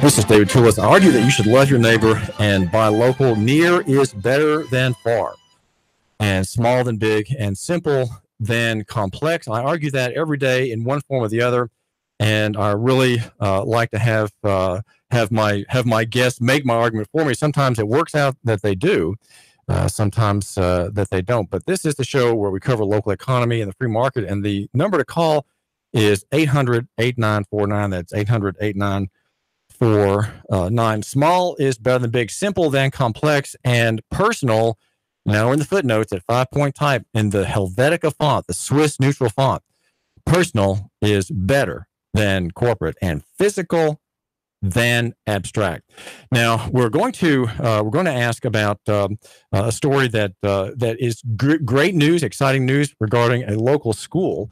This is David Trulis. I argue that you should love your neighbor and buy local. Near is better than far, and small than big, and simple than complex. I argue that every day in one form or the other, and I really like to have my guests make my argument for me. Sometimes it works out that they do, sometimes that they don't. But this is the show where we cover local economy and the free market, and the number to call is 800-8949. That's 800-8949. Small is better than big, simple than complex, and personal. Now in the footnotes at 5-point type in the Helvetica font, the Swiss neutral font. Personal is better than corporate, and physical than abstract. Now we're going to ask about a story that is great news, exciting news regarding a local school,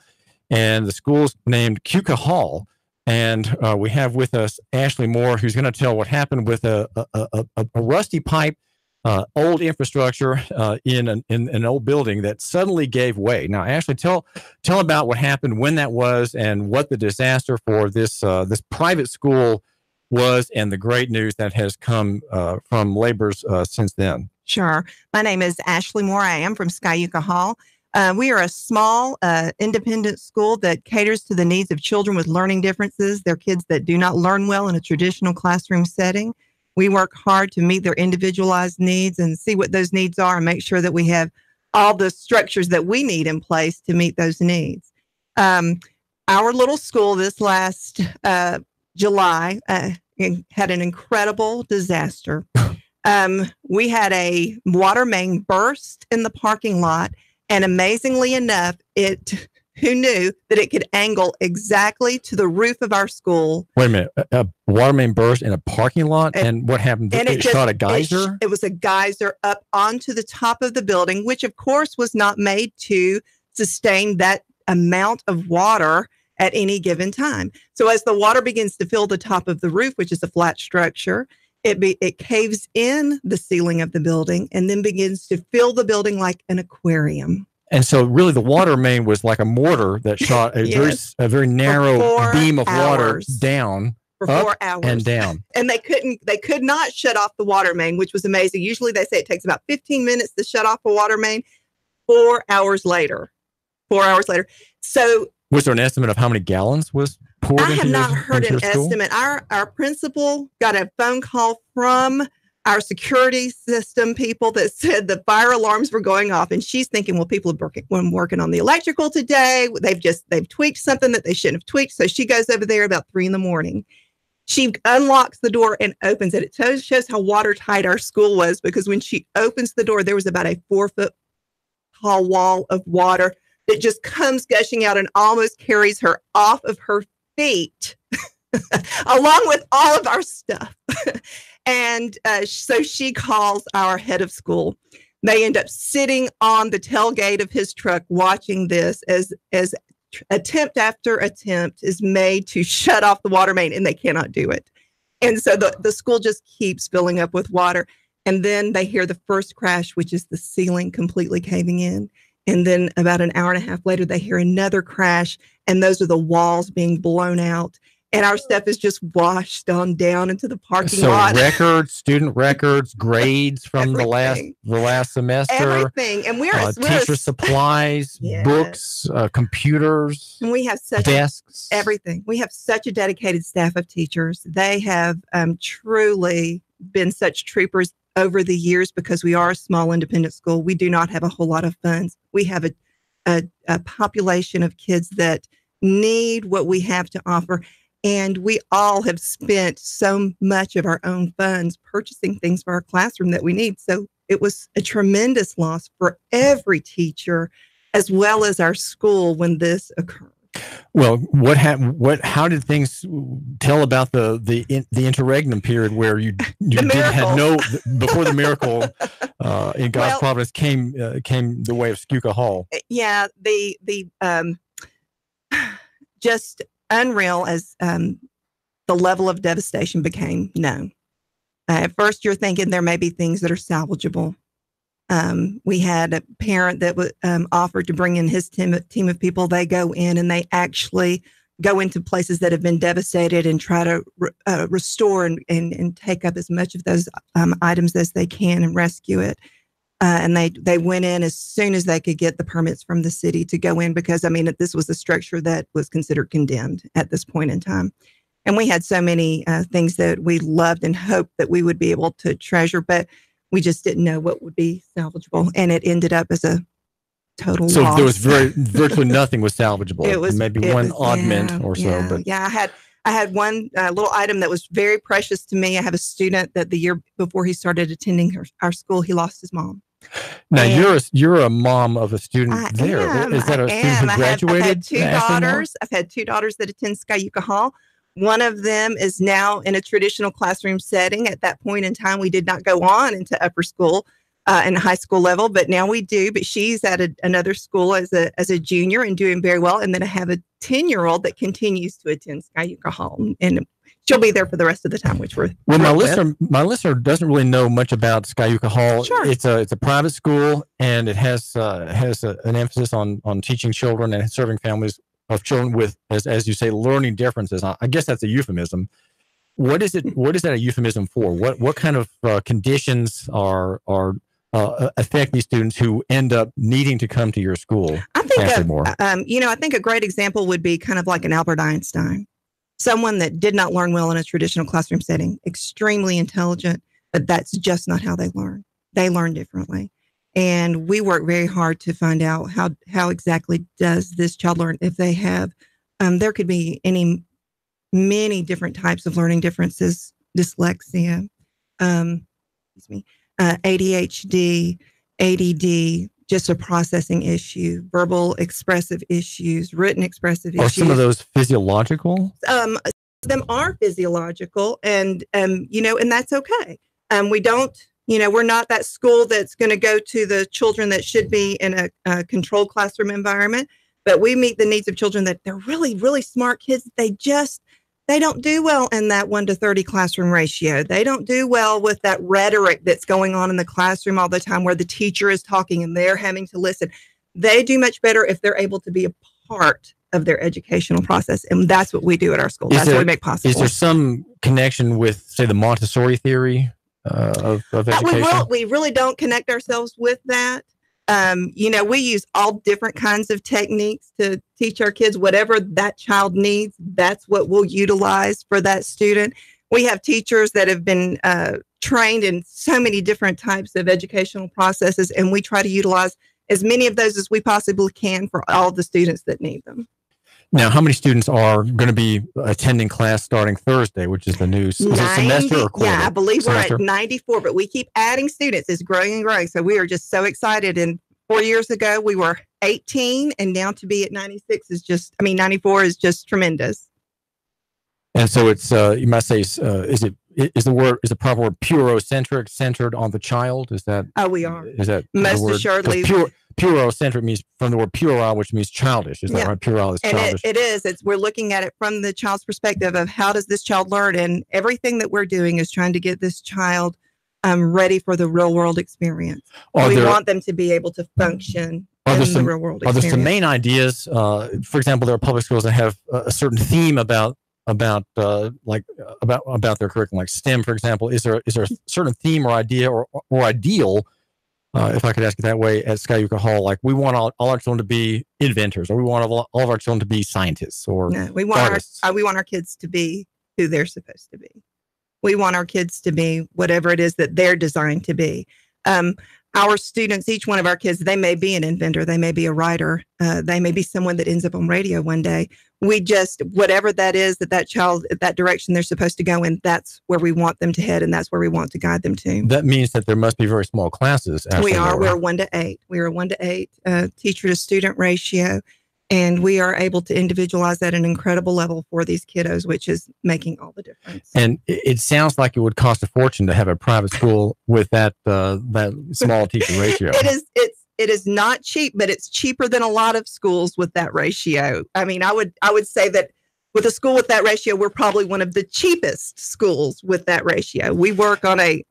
and the school's named Skyuka Hall. And we have with us Ashley Moore, who's going to tell what happened with a rusty pipe, old infrastructure in an old building that suddenly gave way. Now, Ashley, tell about what happened, when that was, and what the disaster for this private school was, and the great news that has come from laborers since then. Sure. My name is Ashley Moore. I am from Skyuka Hall. We are a small, independent school that caters to the needs of children with learning differences. They're kids that do not learn well in a traditional classroom setting. We work hard to meet their individualized needs and see what those needs are and make sure that we have all the structures that we need in place to meet those needs. Our little school this last July had an incredible disaster. We had a water main burst in the parking lot. And amazingly enough, who knew that it could angle exactly to the roof of our school? Wait a minute, a water main burst in a parking lot, and what happened? It shot a geyser? It was a geyser up onto the top of the building, which of course was not made to sustain that amount of water at any given time. So as the water begins to fill the top of the roof, which is a flat structure, it caves in the ceiling of the building and then begins to fill the building like an aquarium. And so really the water main was like a mortar that shot a very narrow beam of water down for 4 hours and down. And they could not shut off the water main, which was amazing. Usually they say it takes about 15 minutes to shut off a water main. 4 hours later. So was there an estimate of how many gallons was poured into I have not heard an estimate. Our principal got a phone call from our security system people that said the fire alarms were going off. And she's thinking, well, people are working on the electrical today. They've tweaked something that they shouldn't have tweaked. So she goes over there about 3 a.m. She unlocks the door and opens it. It shows how watertight our school was, because when she opens the door, there was about a 4-foot tall wall of water that just comes gushing out and almost carries her off of her feet, along with all of our stuff. And so she calls our head of school. They end up sitting on the tailgate of his truck watching this as attempt after attempt is made to shut off the water main, and they cannot do it. And so the school just keeps filling up with water. And then they hear the first crash, which is the ceiling completely caving in. And then about an hour and a half later, they hear another crash, and those are the walls being blown out. And our stuff is just washed on down into the parking lot. So student records, grades from the last semester. Everything. And we're teacher supplies, books, computers. And we have desks. Everything. We have such a dedicated staff of teachers. They have truly been such troopers over the years, because we are a small independent school. We do not have a whole lot of funds. We have a population of kids that need what we have to offer. And we all have spent so much of our own funds purchasing things for our classroom that we need. So it was a tremendous loss for every teacher, as well as our school, when this occurred. Well, how did things tell about the interregnum period where you had before the miracle in God's providence came the way of Skyuka Hall? Yeah, the just unreal as the level of devastation became known. At first, you're thinking there may be things that are salvageable. We had a parent that offered to bring in his team of people. They go in and they actually go into places that have been devastated and try to restore and take up as much of those items as they can and rescue it. And they went in as soon as they could get the permits from the city to go in, because, I mean, this was a structure that was considered condemned at this point in time. And we had so many things that we loved and hoped that we would be able to treasure, but we just didn't know what would be salvageable. And it ended up as a total loss. So there was virtually nothing was salvageable. It was maybe one oddment or so. But I had one little item that was very precious to me. I have a student that the year before he started attending our school, he lost his mom. Now you're a mom of a student there. Is that a student who graduated? I've had two daughters that attend Skyuka Hall. One of them is now in a traditional classroom setting. At that point in time, we did not go on into upper school and high school level, but now we do. But she's at another school as a junior and doing very well. And then I have a 10-year-old that continues to attend Skyuka Hall, and she'll be there for the rest of the time, which we're my listener doesn't really know much about Skyuka Hall. Sure. It's a private school, and it has an emphasis on teaching children and serving families of children with, as you say, learning differences. I guess that's a euphemism. What is it? What is that a euphemism for? What kind of conditions affect these students who end up needing to come to your school? I think a great example would be kind of like an Albert Einstein. Someone that did not learn well in a traditional classroom setting, extremely intelligent, but that's just not how they learn. They learn differently. And we work very hard to find out how exactly does this child learn. If they have, there could be many different types of learning differences, dyslexia, ADHD, ADD, just a processing issue, verbal expressive issues, written expressive issues. Are some of those physiological? Some of them are physiological, and that's okay. We don't, we're not that school that's going to go to the children that should be in a controlled classroom environment, but we meet the needs of children that they're really, really smart kids. They don't do well in that 1-30 classroom ratio. They don't do well with that rhetoric that's going on in the classroom all the time where the teacher is talking and they're having to listen. They do much better if they're able to be a part of their educational process. And that's what we do at our school. That's what we make possible. Is there some connection with, say, the Montessori theory of education? We really don't connect ourselves with that. We use all different kinds of techniques to teach our kids whatever that child needs. That's what we'll utilize for that student. We have teachers that have been trained in so many different types of educational processes, and we try to utilize as many of those as we possibly can for all the students that need them. Now, how many students are going to be attending class starting Thursday, which is the news? Is it semester or quarter? Yeah, I believe we're at 94, but we keep adding students. It's growing and growing. So we are just so excited. And 4 years ago, we were 18, and now to be at 94 is just tremendous. And so it's, you might say, is the proper word purocentric, centered on the child? Is that? Oh, we are. Is that most assuredly? Purocentric means from the word puerile, which means childish. Is that right? Puerile is childish. And it is. We're looking at it from the child's perspective of how does this child learn, and everything that we're doing is trying to get this child ready for the real world experience. We want them to be able to function in the real world experience. Are there some main ideas? For example, there are public schools that have a certain theme about their curriculum, like STEM, for example. Is there a certain theme or idea or ideal, if I could ask it that way, at Skyuka Hall? Like, we want all our children to be inventors, or we want all of our children to be scientists, or we want our kids to be who they're supposed to be. We want our kids to be whatever it is that they're designed to be. Our students, each one of our kids, they may be an inventor, they may be a writer, they may be someone that ends up on radio one day. Whatever that is, that child, that direction they're supposed to go in, that's where we want them to head, and that's where we want to guide them to. That means that there must be very small classes. We're 1 to 8. We are 1 to 8 teacher to student ratio. And we are able to individualize that at an incredible level for these kiddos, which is making all the difference. And it sounds like it would cost a fortune to have a private school with that small teacher ratio. It is not cheap, but it's cheaper than a lot of schools with that ratio. I mean, I would say that with a school with that ratio, we're probably one of the cheapest schools with that ratio. We work on a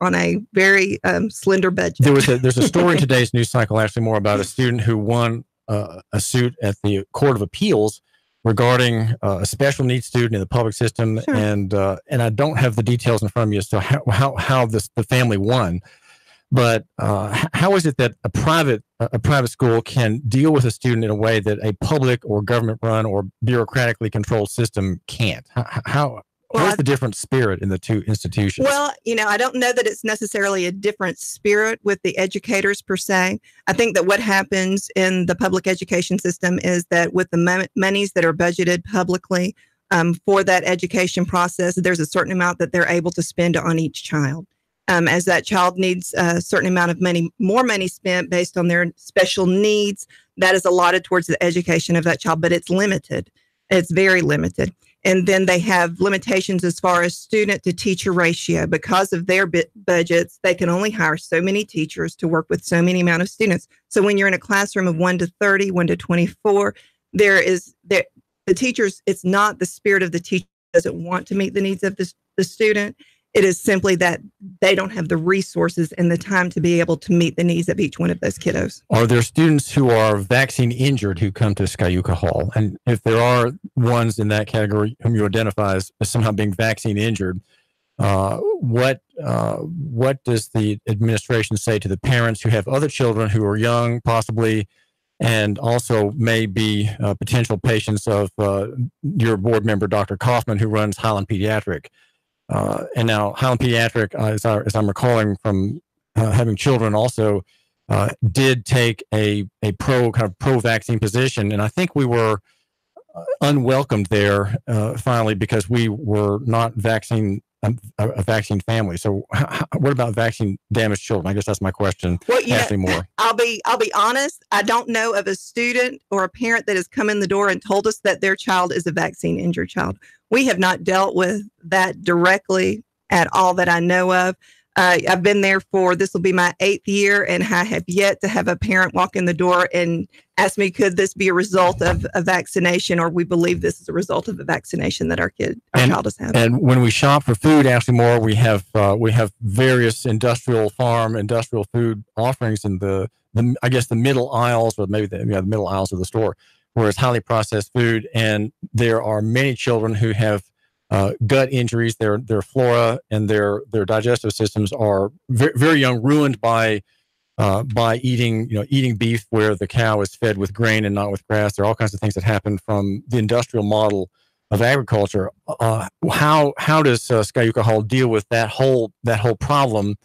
very slender budget. There's a story in today's news cycle, actually, more about a student who won a suit at the Court of Appeals regarding a special needs student in the public system, Sure. and I don't have the details in front of me as to how the family won. But how is it that a private school can deal with a student in a way that a public or government run or bureaucratically controlled system can't? What's the different spirit in the two institutions? Well, I don't know that it's necessarily a different spirit with the educators per se. I think that what happens in the public education system is that with the monies that are budgeted publicly for that education process, there's a certain amount that they're able to spend on each child. As that child needs a certain amount of more money spent based on their special needs, that is allotted towards the education of that child, but it's limited. It's very limited. And then they have limitations as far as student to teacher ratio. Because of their budgets, they can only hire so many teachers to work with so many amount of students. So when you're in a classroom of 1 to 30, 1 to 24, the teachers, it's not the spirit of the teacher doesn't want to meet the needs of the student. It is simply that they don't have the resources and the time to be able to meet the needs of each one of those kiddos. Are there students who are vaccine injured who come to Skyuka Hall? And if there are ones in that category whom you identify as somehow being vaccine injured, what does the administration say to the parents who have other children who are young, possibly, and also may be potential patients of your board member, Dr. Kaufman, who runs Highland Pediatric? And now Highland Pediatric, as I'm recalling from having children, also did take a pro-vaccine position, and I think we were unwelcomed there finally because we were not a vaccine family. So, what about vaccine damaged children? I guess that's my question. Well, Ashley Moore. I'll be honest. I don't know of a student or a parent that has come in the door and told us that their child is a vaccine injured child. We have not dealt with that directly at all that I know of. I've been there this will be my 8th year, and I have yet to have a parent walk in the door and ask me, could this be a result of a vaccination, or we believe this is a result of a vaccination that our child has had. And when we shop for food, Ashley Moore, we have various industrial food offerings in the I guess the middle aisles, or maybe the middle aisles of the store, where it's highly processed food, and there are many children who have gut injuries. Their flora and their digestive systems are very, very young, ruined by eating beef where the cow is fed with grain and not with grass. There are all kinds of things that happen from the industrial model of agriculture. How does Skyuka Hall deal with that whole problem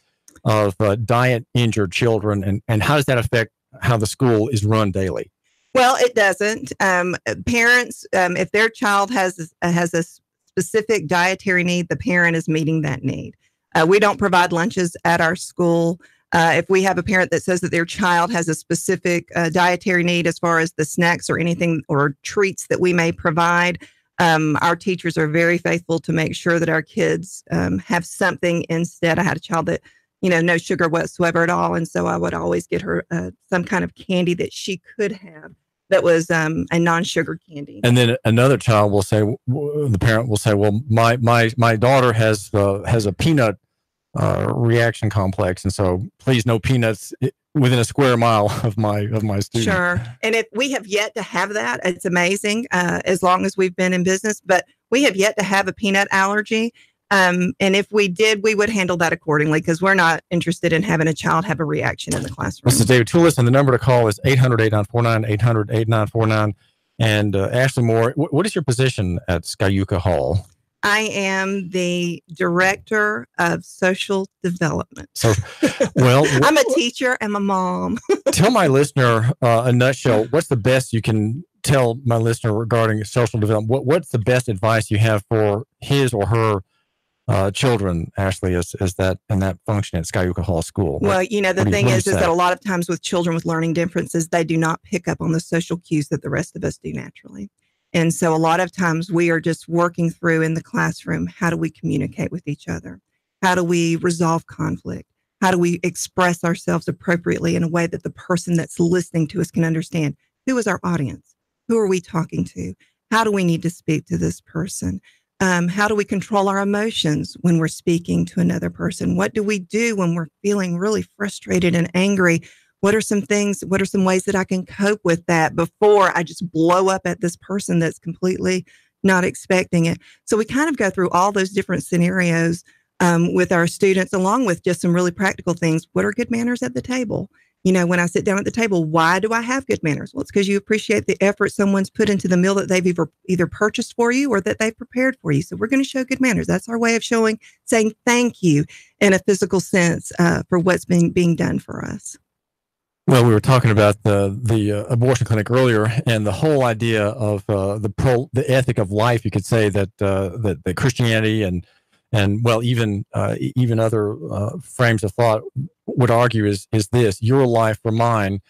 of diet injured children, and how does that affect how the school is run daily? Well, it doesn't. Parents, if their child has a specific dietary need, the parent is meeting that need. We don't provide lunches at our school. If we have a parent that says that their child has a specific dietary need as far as the snacks or anything or treats that we may provide, our teachers are very faithful to make sure that our kids have something instead. I had a child that, no sugar whatsoever at all. And so I would always get her some kind of candy that she could have that was a non-sugar candy. And then another child will say, the parent will say, well, my daughter has a peanut reaction complex, and so please no peanuts within a square mile of my student. Sure. And if we have yet to have that, it's amazing as long as we've been in business, but we have yet to have a peanut allergy. And if we did, we would handle that accordingly, because we're not interested in having a child have a reaction in the classroom. This is David Toulis, and the number to call is 800-8949, 800-8949. And Ashley Moore, what is your position at Skyuka Hall? I am the director of social development. So, well, I'm a teacher and a mom. Tell my listener, a nutshell, what's the best you can tell my listener regarding social development? What's the best advice you have for his or her children, Ashley, as that and that function at Skyuka Hall School? Well, the thing is that a lot of times with children with learning differences, they do not pick up on the social cues that the rest of us do naturally. And so a lot of times we are just working through in the classroom, how do we communicate with each other? How do we resolve conflict? How do we express ourselves appropriately in a way that the person that's listening to us can understand? Who is our audience? Who are we talking to? How do we need to speak to this person? How do we control our emotions when we're speaking to another person? What do we do when we're feeling really frustrated and angry? what are some ways that I can cope with that before I just blow up at this person that's completely not expecting it? So we kind of go through all those different scenarios with our students, along with just some really practical things. What are good manners at the table? When I sit down at the table, why do I have good manners? Well, it's because you appreciate the effort someone's put into the meal that they've either purchased for you or that they've prepared for you. So we're going to show good manners. That's our way of saying thank you in a physical sense for what's being done for us. Well, we were talking about the abortion clinic earlier, and the whole idea of the ethic of life. You could say that Christianity and well, even other frames of thought would argue is this: your life for mine,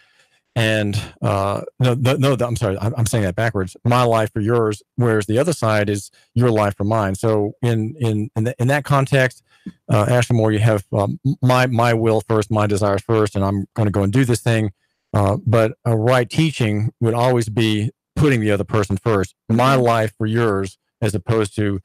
and I'm sorry, I'm saying that backwards. My life for yours, whereas the other side is your life for mine. So in that context, Ashley Moore, you have my will first, my desires first, and I'm going to go and do this thing. But a right teaching would always be putting the other person first. My life for yours, as opposed to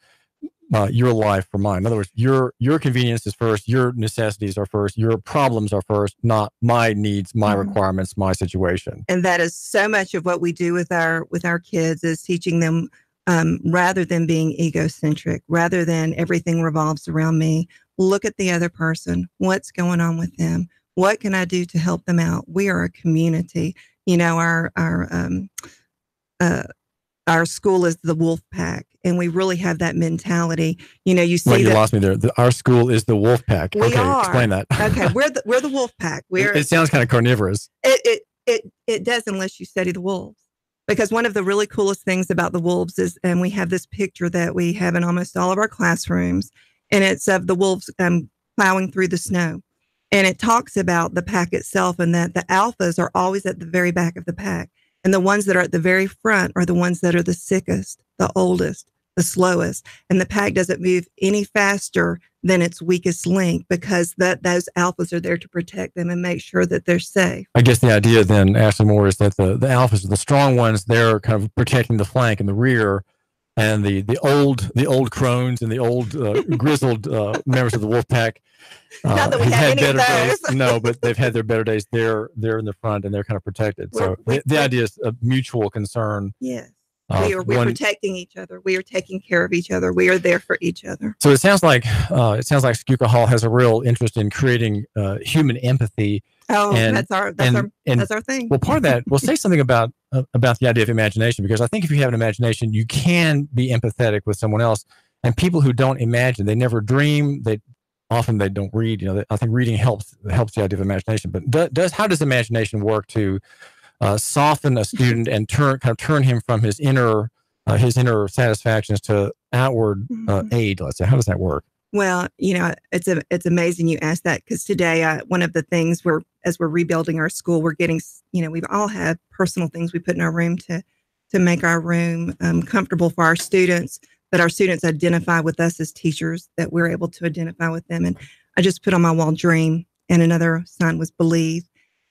your life for mine. In other words, your convenience is first, your necessities are first, your problems are first, not my needs, my requirements, my situation. And that is so much of what we do with our kids, is teaching them rather than being egocentric, rather than everything revolves around me. Look at the other person. What's going on with them? What can I do to help them out? We are a community. Our school is the wolf pack, and we really have that mentality. You see, you lost me there. Our school is the wolf pack. We are. Explain that. Okay, we're the wolf pack. It sounds kind of carnivorous. It does, unless you study the wolves. Because one of the really coolest things about the wolves is, and we have this picture that we have in almost all of our classrooms, and it's of the wolves plowing through the snow. And it talks about the pack itself, and that the alphas are always at the very back of the pack. And the ones that are at the very front are the ones that are the sickest, the oldest, the slowest. And the pack doesn't move any faster than its weakest link, because those alphas are there to protect them and make sure that they're safe. I guess the idea then, Ashley Moore, is that the alphas are the strong ones. They're kind of protecting the flank and the rear, and the old crones and the old grizzled members of the wolf pack. Not that we have any of those. Days. No, but they've had their better days. They're in the front, and they're kind of protected. So the idea is a mutual concern. Yes. We're protecting each other. We are taking care of each other. We are there for each other. So it sounds like Skyuka Hall has a real interest in creating human empathy. Oh, that's our thing. Well, part of that, we'll say something about the idea of imagination, because I think if you have an imagination, you can be empathetic with someone else. And people who don't imagine, they never dream. They don't read. I think reading helps the idea of imagination. But how does imagination work to soften a student and turn him from his inner satisfactions to outward aid? Let's say, how does that work? Well, it's amazing you asked that, because today one of the things as we're rebuilding our school, we're getting, we've all had personal things we put in our room to make our room comfortable for our students, that our students identify with us as teachers, that we're able to identify with them. And I just put on my wall dream, and another sign was believe.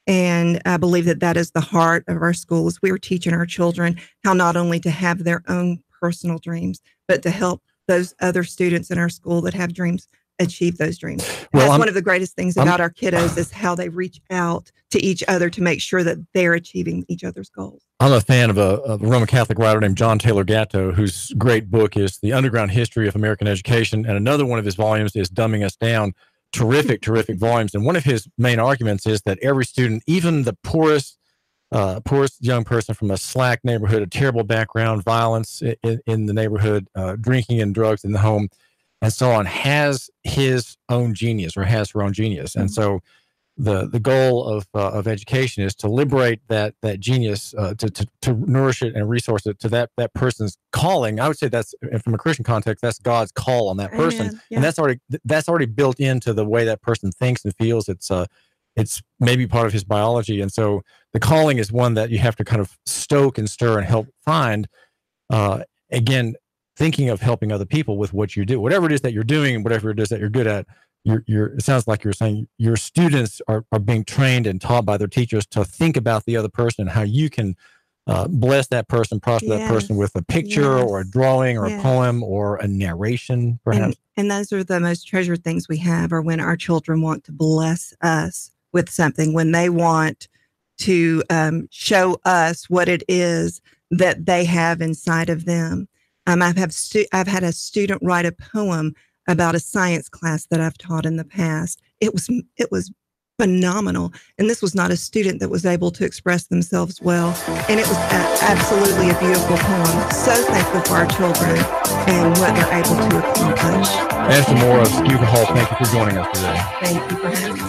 And I believe that is the heart of our schools. We are teaching our children how not only to have their own personal dreams, but to help those other students in our school that have dreams achieve those dreams. That's one of the greatest things about our kiddos, is how they reach out to each other to make sure that they're achieving each other's goals. I'm a fan of a Roman Catholic writer named John Taylor Gatto, whose great book is The Underground History of American Education. And another one of his volumes is Dumbing Us Down. Terrific volumes. And one of his main arguments is that every student, even the poorest young person from a slack neighborhood, a terrible background, violence in the neighborhood, drinking and drugs in the home, and so on, has his own genius, or has her own genius. And so the goal of education is to liberate that genius, to nourish it and resource it to that person's calling. I would say that's, from a Christian context, that's God's call on that person. Yeah. And that's already built into the way that person thinks and feels. It's maybe part of his biology. And so the calling is one that you have to kind of stoke and stir and help find. Again, thinking of helping other people with what you do, whatever it is that you're doing and whatever it is that you're good at. It sounds like you're saying your students are being trained and taught by their teachers to think about the other person and how you can bless that person, prosper that person with a picture or a drawing or a poem or a narration, perhaps. And those are the most treasured things we have, are when our children want to bless us with something, when they want to show us what it is that they have inside of them. I've had a student write a poem about a science class that I've taught in the past. It was phenomenal. And this was not a student that was able to express themselves well. And it was absolutely a beautiful poem. So thankful for our children and what they're able to accomplish. Ashley Moore of Skyuka Hall, thank you for joining us today. Thank you for having me.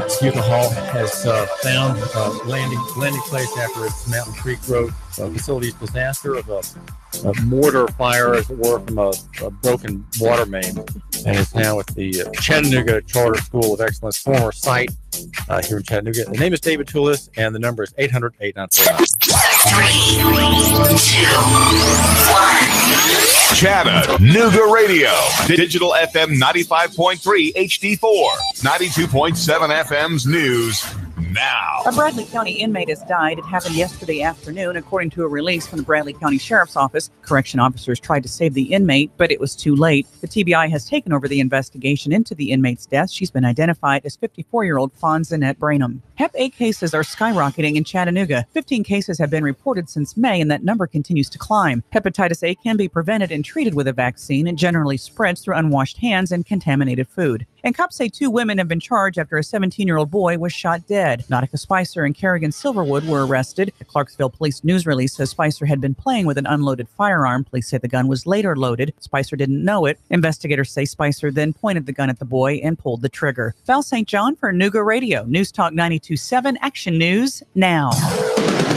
Skyuka Hall has found landing place after its Mountain Creek Road facility's disaster of a mortar fire, as it were, from a broken water main, and is now at the Chattanooga Charter School of Excellence, former site here in Chattanooga. The name is David Toulis, and the number is 800-8949. 3, 2, 1. Chattanooga Radio. Digital FM 95.3 HD4. 92.7 FM's news now. A Bradley County inmate has died. It happened yesterday afternoon, according to a release from the Bradley County Sheriff's Office. Correction officers tried to save the inmate, but it was too late. The TBI has taken over the investigation into the inmate's death. She's been identified as 54-year-old Fonzanette Branham. Hep A cases are skyrocketing in Chattanooga. 15 cases have been reported since May, and that number continues to climb. Hepatitis A can be prevented and treated with a vaccine. It generally spreads through unwashed hands and contaminated food. And cops say 2 women have been charged after a 17-year-old boy was shot dead. Nautica Spicer and Kerrigan Silverwood were arrested. The Clarksville Police news release says Spicer had been playing with an unloaded firearm. Police say the gun was later loaded. Spicer didn't know it. Investigators say Spicer then pointed the gun at the boy and pulled the trigger. Val St. John for Nooga Radio. News Talk 92.7 Action News now.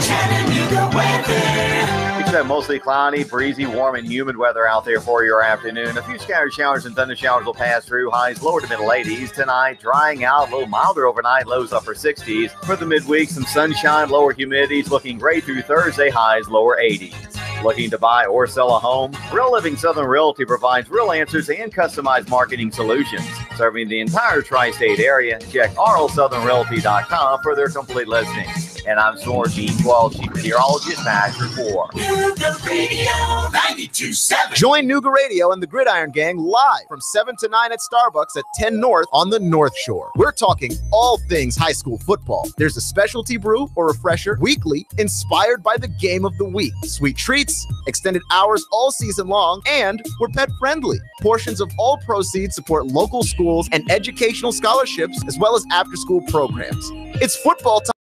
Chattanooga weather. It's that mostly cloudy, breezy, warm, and humid weather out there for your afternoon. A few scattered showers and thunder showers will pass through. Highs lower to middle 80s. Tonight, drying out, a little milder overnight, lows upper 60s. For the midweek, some sunshine, lower humidities, looking great through Thursday, highs lower 80s. Looking to buy or sell a home? Real Living Southern Realty provides real answers and customized marketing solutions. Serving the entire tri-state area, check rlsouthernrealty.com for their complete listing. And I'm Storm Gene 12, Chief Meteorologist, Patch Report. Nooga Radio 92.7. Join Nooga Radio and the Gridiron Gang live from 7 to 9 at Starbucks at 10 North on the North Shore. We're talking all things high school football. There's a specialty brew or refresher weekly inspired by the game of the week. Sweet treats, extended hours all season long, and we're pet friendly. Portions of all proceeds support local schools and educational scholarships, as well as after-school programs. It's football time